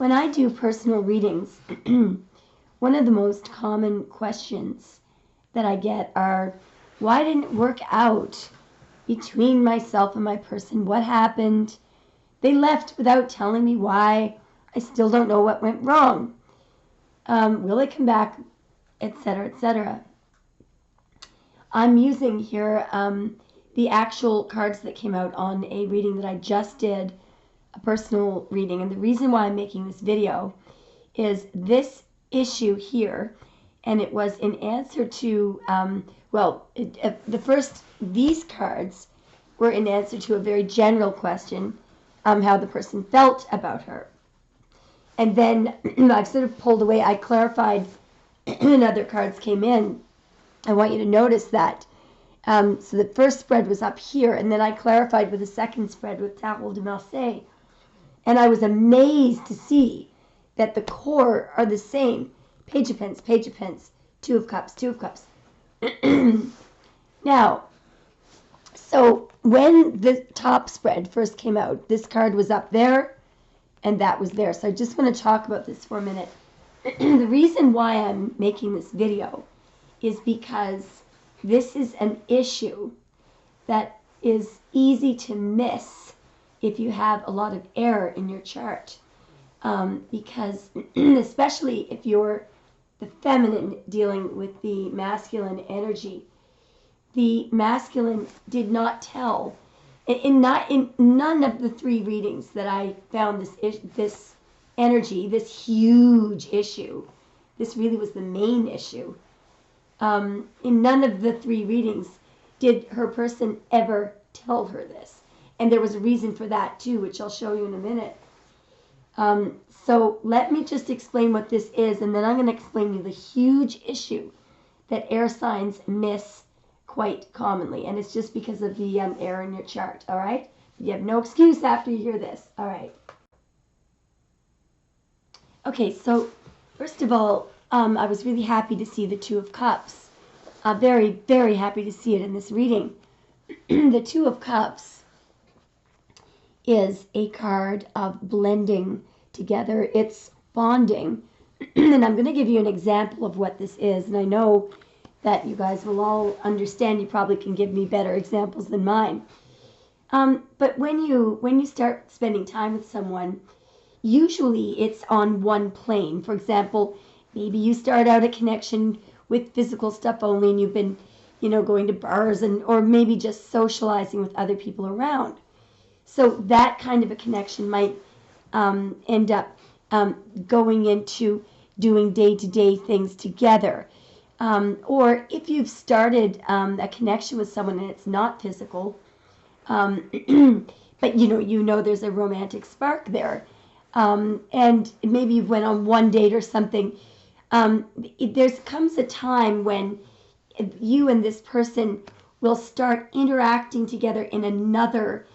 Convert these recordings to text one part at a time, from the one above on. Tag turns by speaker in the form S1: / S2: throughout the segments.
S1: When I do personal readings, one of the most common questions that I get are, why didn't it work out between myself and my person? What happened? They left without telling me why. I still don't know what went wrong. Will they come back? Etc., etc. I'm using here the actual cards that came out on a reading that I just did, a personal reading. And the reason why I'm making this video is this issue here, and it was in answer to, these cards were in answer to a very general question, how the person felt about her. And then I've sort of pulled away, I clarified, and other cards came in. I want you to notice that. So the first spread was up here, and then I clarified with a second spread with Tarot de Marseille. And I was amazed to see that the core are the same. Page of Pence, Two of Cups, Two of Cups. Now, so when the top spread first came out, this card was up there, and that was there. So I just want to talk about this for a minute. The reason why I'm making this video is because this is an issue that is easy to miss if you have a lot of error in your chart. Because especially if you're the feminine dealing with the masculine energy, the masculine did not tell. In none of the three readings that I found this energy, this huge issue, this really was the main issue. In none of the three readings did her person ever tell her this. And there was a reason for that too, which I'll show you in a minute. So let me just explain what this is, and then I'm going to explain to you the huge issue that air signs miss quite commonly. And it's just because of the error in your chart, all right? You have no excuse after you hear this, all right? Okay, so first of all, I was really happy to see the Two of Cups. Very, very happy to see it in this reading. The Two of Cups is a card of blending together. It's bonding. And I'm going to give you an example of what this is. And I know that you guys will all understand. You probably can give me better examples than mine. But when you start spending time with someone, usually it's on one plane. For example, maybe you start out a connection with physical stuff only, and you've been, going to bars or maybe just socializing with other people around. So that kind of a connection might end up going into doing day-to-day things together. Or if you've started a connection with someone and it's not physical, but there's a romantic spark there, and maybe you went on one date or something, there comes a time when you and this person will start interacting together in another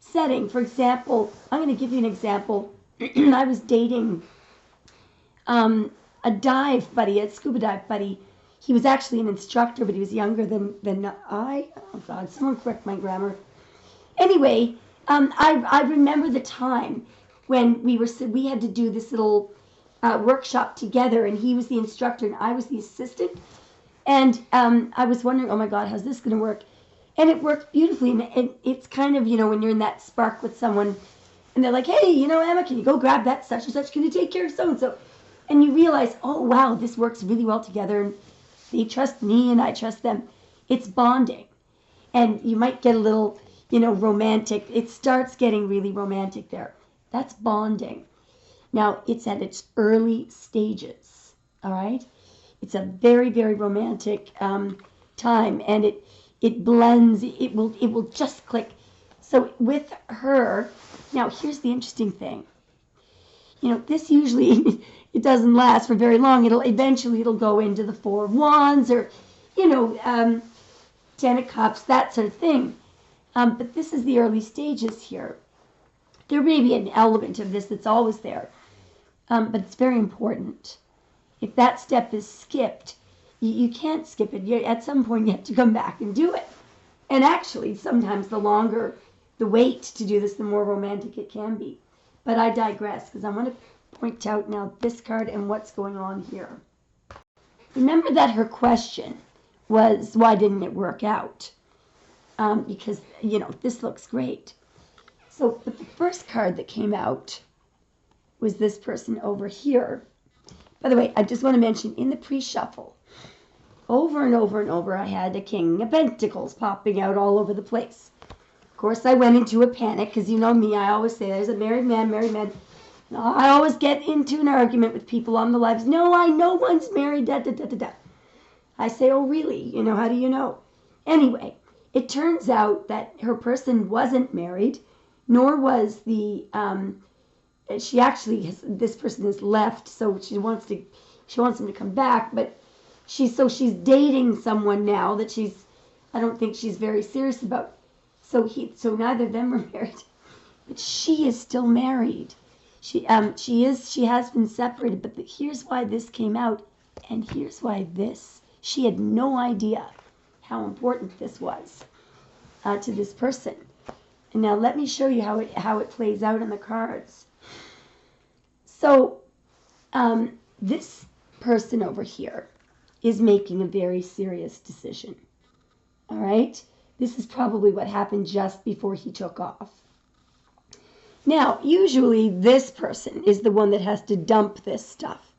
S1: setting. For example, I'm going to give you an example. I was dating a dive buddy, a scuba dive buddy. He was actually an instructor, but he was younger than I. Oh God, someone correct my grammar. Anyway, I remember the time when we had to do this little workshop together, and he was the instructor and I was the assistant. And I was wondering, oh my God, how's this going to work? And it worked beautifully. And it's kind of, when you're in that spark with someone, and they're like, hey, Emma, can you go grab that such and such? Can you take care of so-and-so? And you realize, oh, wow, this works really well together. And they trust me and I trust them. It's bonding. And you might get a little, romantic. It starts getting really romantic there. That's bonding. Now, it's at its early stages, all right? It's a very, very romantic time, and it blends. It will just click. So with her, now here's the interesting thing. This usually it doesn't last for very long. It'll go into the Four of Wands or, Ten of Cups, that sort of thing. But this is the early stages here. There may be an element of this that's always there, but it's very important. If that step is skipped, you can't skip it. At some point, you have to come back and do it. And actually, sometimes the longer the wait to do this, the more romantic it can be. But I digress because I want to point out now this card and what's going on here. Remember that her question was, why didn't it work out? Because, you know, this looks great. So, but the first card that came out was this person over here. By the way, I just want to mention in the pre-shuffle, over and over and over, I had a King of Pentacles popping out all over the place. Of course, I went into a panic because you know me, I always say there's a married man, married man. I always get into an argument with people on the lives. No, I know one's married, da, da, da, da, da. I say, oh, really? You know, how do you know? Anyway, it turns out that her person wasn't married, nor was the, she actually has, this person has left, so she wants him to come back, but she's dating someone now that I don't think she's very serious about. So neither of them are married, but she is still married. She has been separated, but here's why this came out, and here's why she had no idea how important this was to this person. And now let me show you how it plays out on the cards. So this person over here is making a very serious decision. All right? This is probably what happened just before he took off. Now, usually this person is the one that has to dump this stuff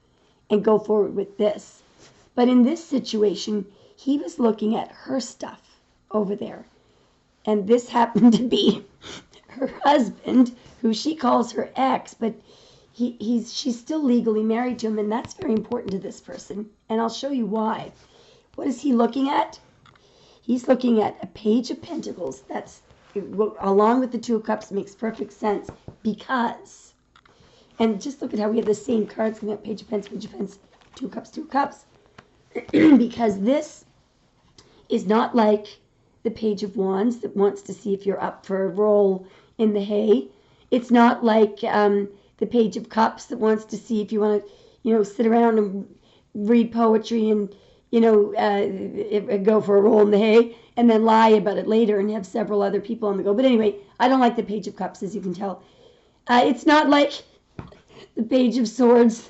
S1: and go forward with this. But in this situation, he was looking at her stuff over there. And this happened to be her husband, who she calls her ex, but she's still legally married to him, and that's very important to this person. And I'll show you why. What is he looking at? He's looking at a Page of Pentacles. That's, along with the Two of Cups, makes perfect sense because, and just look at how we have the same cards coming up, Page of Pentacles, Two of Cups, Two of Cups. Because this is not like the Page of Wands that wants to see if you're up for a roll in the hay. It's not like the Page of Cups that wants to see if you want to, sit around and read poetry and, go for a roll in the hay and then lie about it later and have several other people on the go. But anyway, I don't like the Page of Cups, as you can tell. It's not like the Page of Swords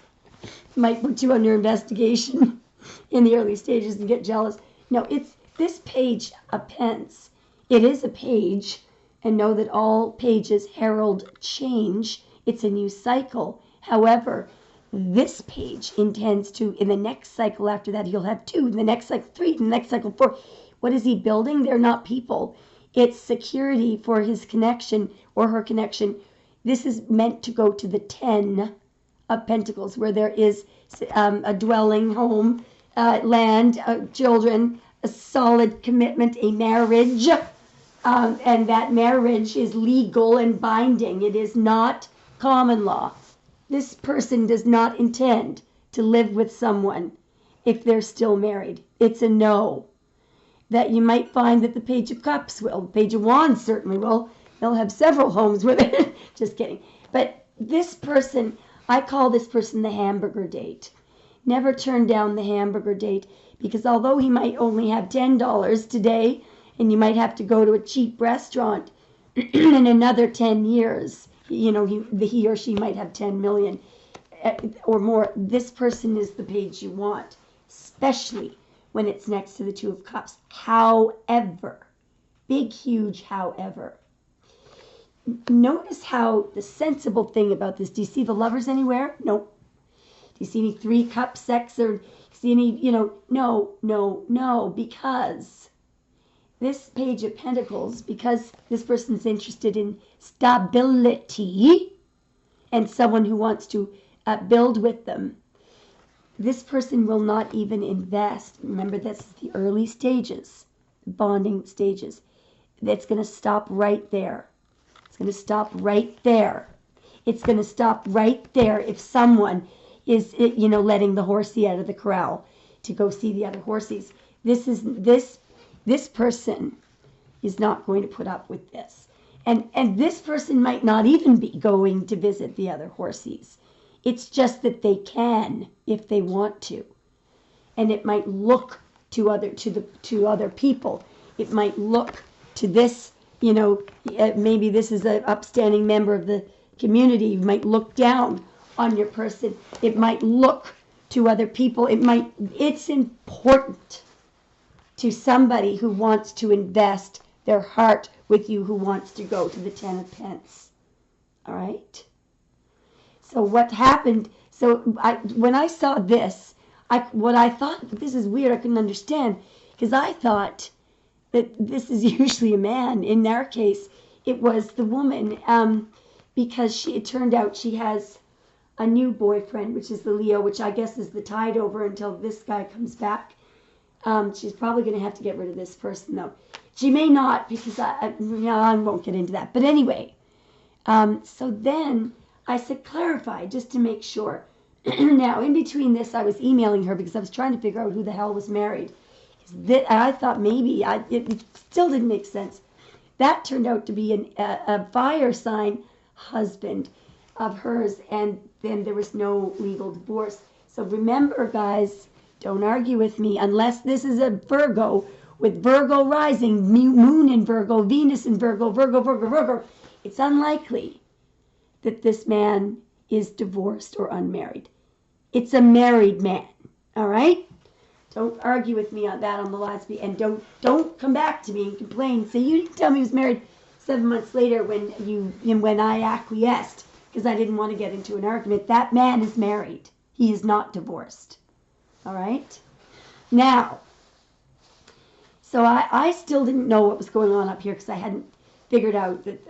S1: might put you under investigation in the early stages and get jealous. No, it's this Page of Pence. It is a page, and know that all pages herald change. It's a new cycle. However, this page intends to, in the next cycle after that, he'll have 2, in the next cycle 3, in the next cycle 4. What is he building? They're not people. It's security for his connection or her connection. This is meant to go to the 10 of Pentacles, where there is a dwelling, home, land, children, a solid commitment, a marriage, and that marriage is legal and binding. It is not common law. This person does not intend to live with someone if they're still married. It's a no. That you might find that the Page of Cups will. The Page of Wands certainly will. They'll have several homes with it. Just kidding. But this person, I call this person the hamburger date. Never turn down the hamburger date, because although he might only have $10 today, and you might have to go to a cheap restaurant in another 10 years, he or she might have 10 million or more. This person is the page you want, especially when it's next to the Two of Cups. However, big, huge however, notice how the sensible thing about this, do you see the Lovers anywhere? Nope. Do you see any 3 cup sex or see any, no, because this Page of Pentacles, because this person's interested in stability and someone who wants to build with them, this person will not even invest. Remember, that's the early stages, bonding stages. That's going to stop right there. It's going to stop right there. It's going to stop right there if someone is, letting the horsey out of the corral to go see the other horses. This person is not going to put up with this. And this person might not even be going to visit the other horses. It's just that they can if they want to. And it might look to other people. It might look to this, maybe this is an upstanding member of the community. You might look down on your person. It might look to other people. It's important to somebody who wants to invest their heart with you, who wants to go to the 10 of Pence. All right? So what happened, when I saw this, what I thought, this is weird, I couldn't understand, because I thought that this is usually a man. In their case, it was the woman, because it turned out she has a new boyfriend, which is the Leo, which I guess is the tide over until this guy comes back. She's probably going to have to get rid of this person, though. She may not, because I won't get into that. But anyway, so then I said, clarify, just to make sure. Now, in between this, I was emailing her because I was trying to figure out who the hell was married. I thought maybe, it still didn't make sense. That turned out to be a fire sign husband of hers, and then there was no legal divorce. So remember, guys, don't argue with me unless this is a Virgo with Virgo rising, moon in Virgo, Venus in Virgo, Virgo. It's unlikely that this man is divorced or unmarried. It's a married man, all right? Don't argue with me on that on the live speed, and don't come back to me and complain. Say you didn't tell me he was married 7 months later when I acquiesced because I didn't want to get into an argument. That man is married. He is not divorced. All right? Now, so I still didn't know what was going on up here because I hadn't figured out that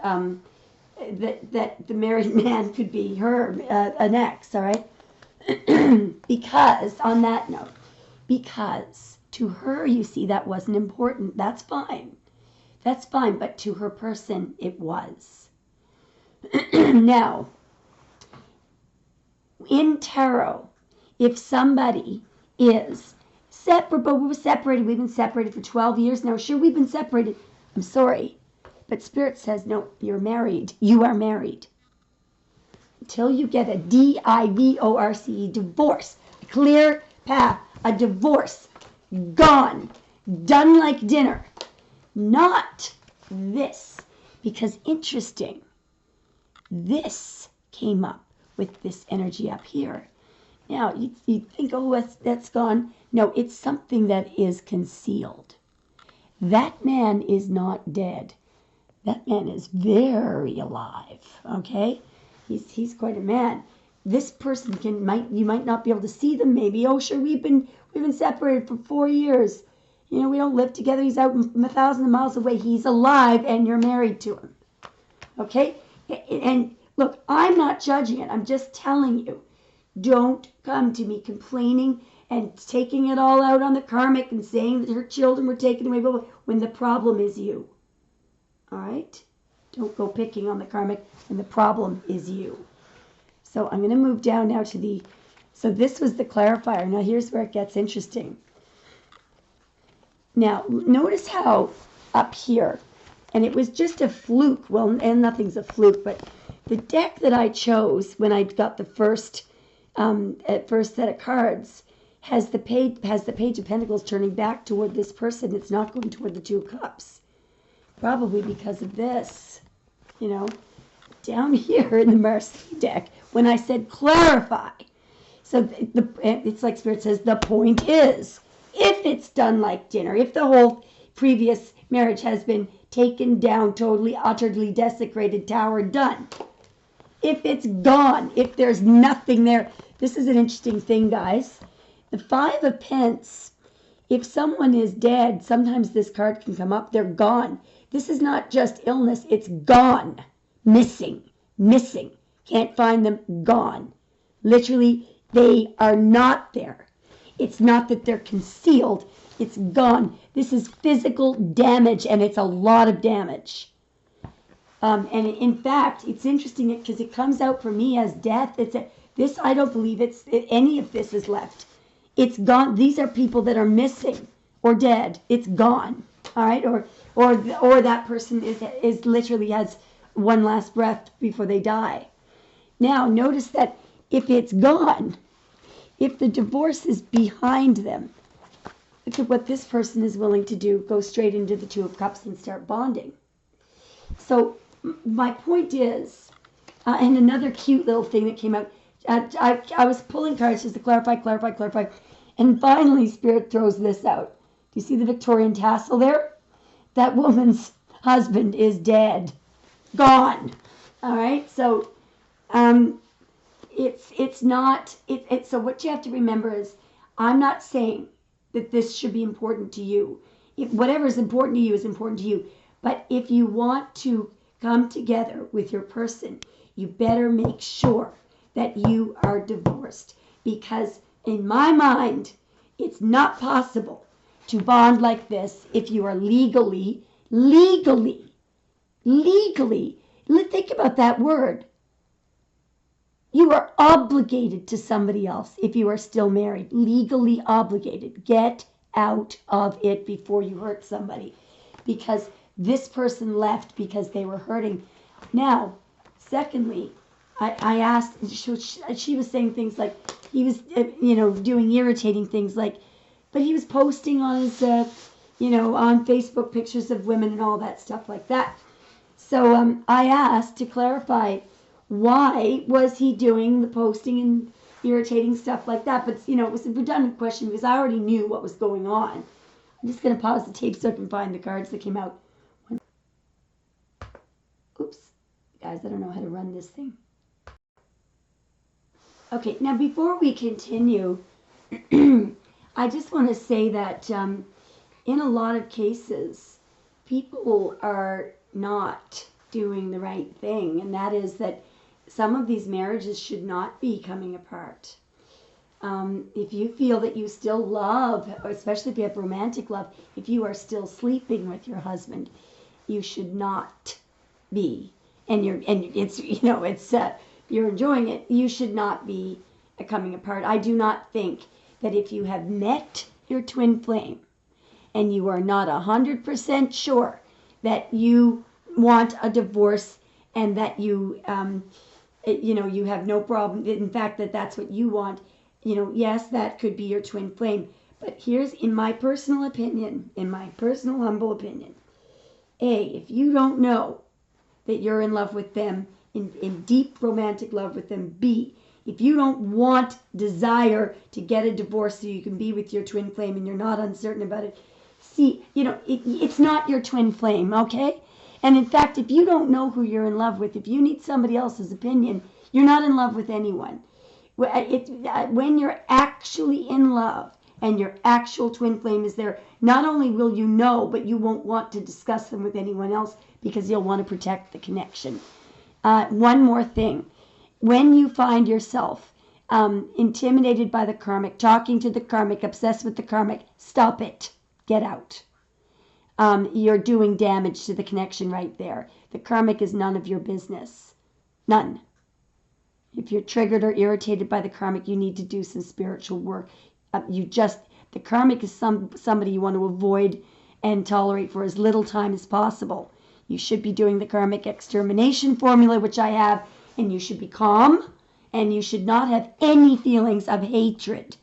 S1: that the married man could be her an ex. All right? Because on that note, because to her, you see, that wasn't important. That's fine. That's fine. But to her person, it was. Now, in tarot, if somebody is separate, but we were separated, we've been separated for 12 years now. Sure, we've been separated. I'm sorry. But Spirit says, no, you're married. You are married. Until you get a divorce, divorce, a clear path, a divorce, gone, done like dinner. Not this, because interesting, this came up with this energy up here. Now, you think, oh, that's gone. No, it's something that is concealed. That man is not dead. That man is very alive, okay? He's quite a man. This person you might not be able to see them maybe. Oh, sure, we've been separated for 4 years. You know, we don't live together. He's out 1,000 miles away. He's alive, and you're married to him. Okay? And look, I'm not judging it. I'm just telling you. Don't come to me complaining and taking it all out on the karmic and saying that her children were taken away, blah, blah, when the problem is you. All right? Don't go picking on the karmic when the problem is you. So I'm going to move down now to so this was the clarifier. Now here's where it gets interesting. Now, notice how up here, and it was just a fluke, well, and nothing's a fluke, but the deck that I chose when I got the first set of cards has the Page of Pentacles turning back toward this person. It's not going toward the Two of Cups. Probably because of this, you know. Down here in the Mercy deck, when I said clarify, so it's like Spirit says, the point is, if it's done like dinner, if the whole previous marriage has been taken down, totally, utterly desecrated, tower done, if it's gone, if there's nothing there, this is an interesting thing, guys. The Five of Pence, if someone is dead, sometimes this card can come up, they're gone. This is not just illness, it's gone. Missing. Can't find them, gone. Literally, they are not there. It's not that they're concealed, it's gone. This is physical damage, and it's a lot of damage. And in fact, it's interesting because it comes out for me as death. This, I don't believe any of this is left. It's gone. These are people that are missing or dead. It's gone. All right, or that person is literally has one last breath before they die. Now, notice that if it's gone, if the divorce is behind them, look at what this person is willing to do, go straight into the Two of Cups and start bonding. So my point is, And another cute little thing that came out. I was pulling cards just to clarify. And finally, Spirit throws this out. Do you see the Victorian tassel there? That woman's husband is dead. Gone. All right? So, it's not, so what you have to remember is, I'm not saying that this should be important to you. If whatever is important to you is important to you. But if you want to come together with your person, you better make sure that you are divorced. Because in my mind, it's not possible to bond like this if you are legally, think about that word. You are obligated to somebody else if you are still married. Legally obligated. Get out of it before you hurt somebody. Because this person left because they were hurting. Now, secondly, I asked, she was saying things like, he was, doing irritating things like, but he was posting on his, on Facebook pictures of women and all that stuff like that. So I asked to clarify, why was he doing the posting and irritating stuff like that? But, it was a redundant question because I already knew what was going on. I'm just going to pause the tape so I can find the cards that came out. Oops. Guys, I don't know how to run this thing. Okay, now before we continue, I just want to say that in a lot of cases, people are not doing the right thing, and that is that some of these marriages should not be coming apart. If you feel that you still love, especially if you have romantic love, if you are still sleeping with your husband, you should not be. And you're enjoying it. You should not be coming apart. I do not think that if you have met your twin flame and you are not 100% sure that you want a divorce and that you have no problem, in fact, that's what you want, yes, that could be your twin flame. But here's, in my personal opinion, humble opinion, A, if you don't know that you're in love with them, in deep romantic love with them, B, if you don't desire to get a divorce so you can be with your twin flame and you're not uncertain about it, C, it's not your twin flame, okay? And in fact, if you don't know who you're in love with, if you need somebody else's opinion, you're not in love with anyone. When you're actually in love and your actual twin flame is there, not only will you know, but you won't want to discuss them with anyone else because you'll want to protect the connection. One more thing. When you find yourself intimidated by the karmic, talking to the karmic, obsessed with the karmic, stop it. Get out. You're doing damage to the connection right there. The karmic is none of your business. None. If you're triggered or irritated by the karmic, you need to do some spiritual work. The karmic is somebody you want to avoid and tolerate for as little time as possible. You should be doing the karmic extermination formula, which I have, and you should be calm, and you should not have any feelings of hatred,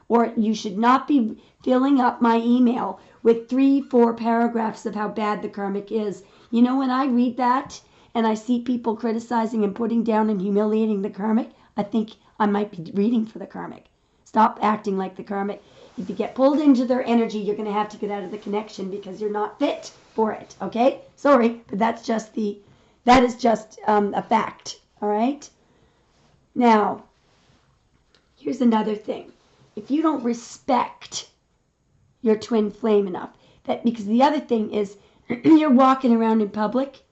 S1: or you should not be filling up my email with 3-4 paragraphs of how bad the karmic is. When I read that and I see people criticizing and putting down and humiliating the karmic, I think I might be reading for the karmic. Stop acting like the karmic. If you get pulled into their energy, you're going to have to get out of the connection because you're not fit for it, okay? Sorry, but that is just a fact, all right? Now, here's another thing. If you don't respect your twin flame enough, because the other thing is you're walking around in public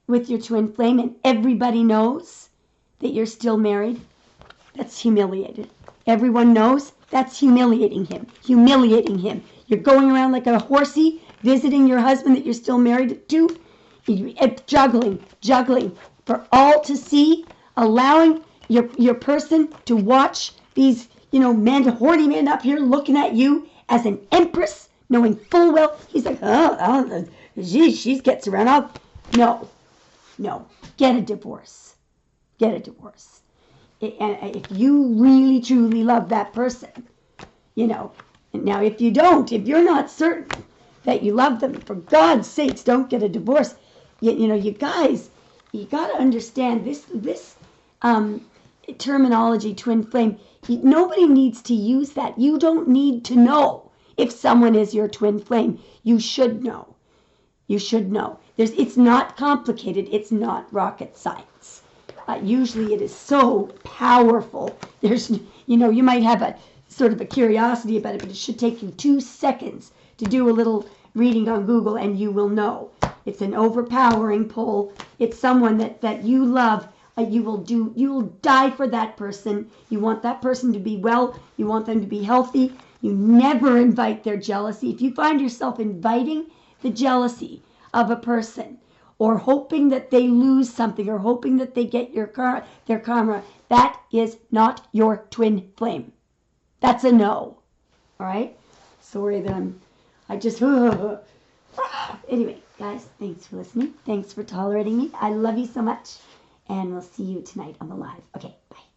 S1: with your twin flame and everybody knows that you're still married, that's humiliated. Everyone knows that's humiliating him. You're going around like a horsey visiting your husband that you're still married to, juggling for all to see, allowing your person to watch these, horny men up here looking at you as an empress, knowing full well, he's like, she gets around. No, get a divorce. And if you really, truly love that person, now if you're not certain that you love them, for God's sakes, don't get a divorce. You guys, you got to understand this terminology, twin flame. Nobody needs to use that. You don't need to know if someone is your twin flame. You should know. You should know. It's not complicated. It's not rocket science. Usually it is so powerful. You might have a sort of a curiosity about it, but it should take you 2 seconds to do a little reading on Google and you will know. It's an overpowering pull. It's someone that you love. You will die for that person. You want that person to be well. You want them to be healthy. You never invite their jealousy. If you find yourself inviting the jealousy of a person, or hoping that they lose something, or hoping that they get their karma, that is not your twin flame. That's a no. All right? Sorry that anyway, guys, thanks for listening. Thanks for tolerating me. I love you so much. And we'll see you tonight on the live. Okay, bye.